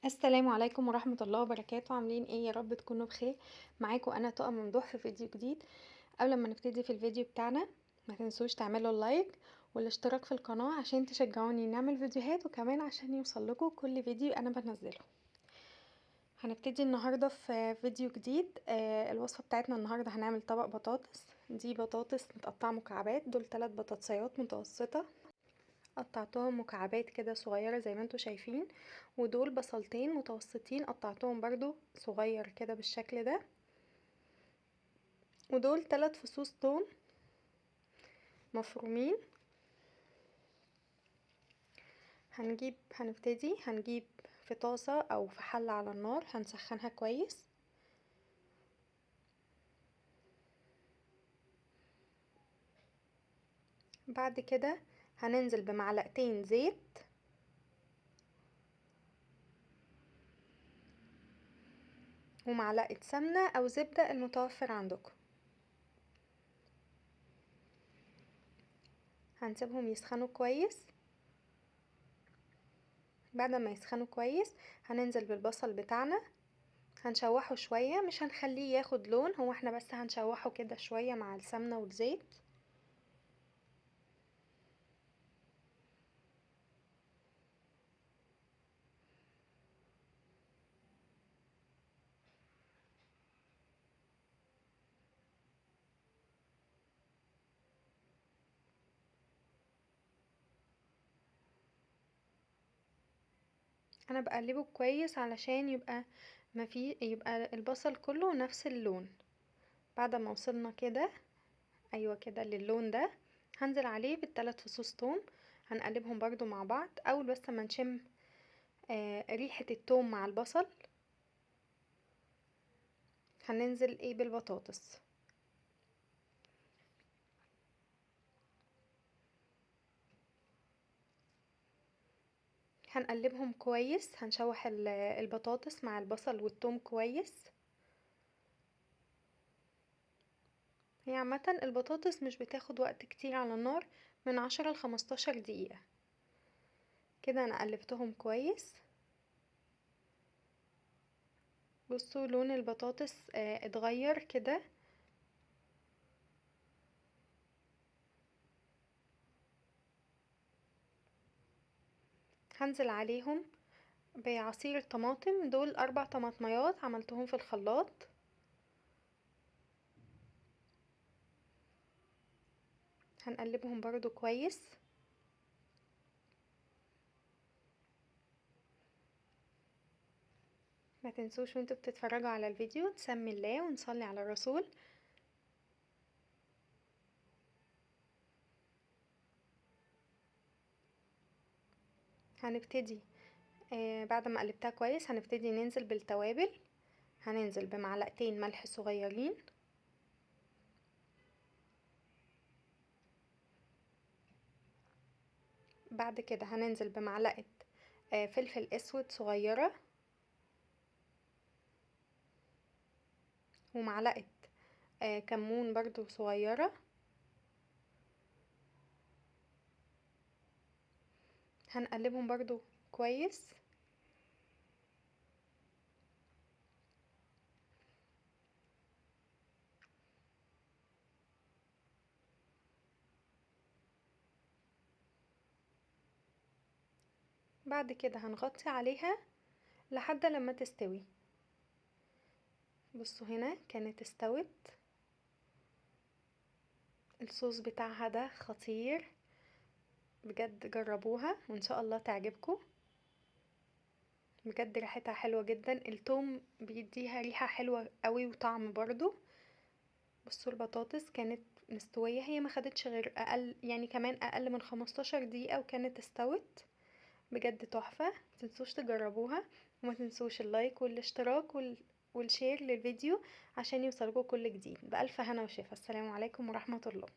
السلام عليكم ورحمة الله وبركاته، عاملين ايه؟ يا رب تكونوا بخير. معاكم انا طاقة ممدوح في فيديو جديد. قبل ما نبتدي في الفيديو بتاعنا ما تنسوش تعملوا اللايك والاشتراك في القناة عشان تشجعوني نعمل فيديوهات، وكمان عشان يوصلكوا كل فيديو انا بنزله. هنبتدي النهاردة في فيديو جديد. الوصفة بتاعتنا النهاردة هنعمل طبق بطاطس. دي بطاطس متقطعة مكعبات، دول 3 بطاطسيات متوسطة قطعتهم مكعبات كده صغيرة زي ما انتوا شايفين، ودول بصلتين متوسطين قطعتهم برضو صغير كده بالشكل ده، ودول 3 فصوص توم مفرومين. هنجيب في طاسة او في حلة على النار، هنسخنها كويس. بعد كده هننزل بمعلقتين زيت ومعلقة سمنة او زبدة المتوفر عندكم. هنسيبهم يسخنوا كويس. بعد ما يسخنوا كويس هننزل بالبصل بتاعنا، هنشوحه شوية، مش هنخليه ياخد لون، هو احنا بس هنشوحه كده شوية مع السمنة والزيت. انا بقلبه كويس علشان يبقى البصل كله نفس اللون. بعد ما وصلنا كده، ايوه كده للون ده، هنزل عليه بالثلاث فصوص توم. هنقلبهم برضو مع بعض اول بس ما نشم ريحة التوم مع البصل. هننزل بالبطاطس. هنقلبهم كويس، هنشوح البطاطس مع البصل والثوم كويس. هي عامة البطاطس مش بتاخد وقت كتير على النار، من 10 ل15 دقيقة. كده انا قلبتهم كويس. بصوا لون البطاطس اتغير كده. هنزل عليهم بعصير الطماطم، دول 4 طماطميات عملتهم في الخلاط. هنقلبهم برضو كويس. ما تنسوش وانتوا بتتفرجوا على الفيديو تسمي الله ونصلي على الرسول. هنبتدي بعد ما قلبتها كويس هنبتدي ننزل بالتوابل. هننزل بمعلقتين ملح صغيرين، بعد كده هننزل بمعلقة فلفل اسود صغيرة، ومعلقة كمون برضو صغيرة. هنقلبهم برضو كويس. بعد كده هنغطي عليها لحد لما تستوي. بصوا هنا كانت استوت. الصوص بتاعها ده خطير بجد، جربوها وان شاء الله تعجبكم. بجد ريحتها حلوة جدا، التوم بيديها ريحة حلوة قوي وطعم برضو. بصوا البطاطس كانت مستوية، هي ما خدتش غير اقل، يعني كمان اقل من 15 دقيقة وكانت استوت. بجد تحفة، متنسوش تجربوها. وما تنسوش اللايك والاشتراك والشير للفيديو عشان يوصلكوا كل جديد. بألف هنا وشفا. السلام عليكم ورحمة الله.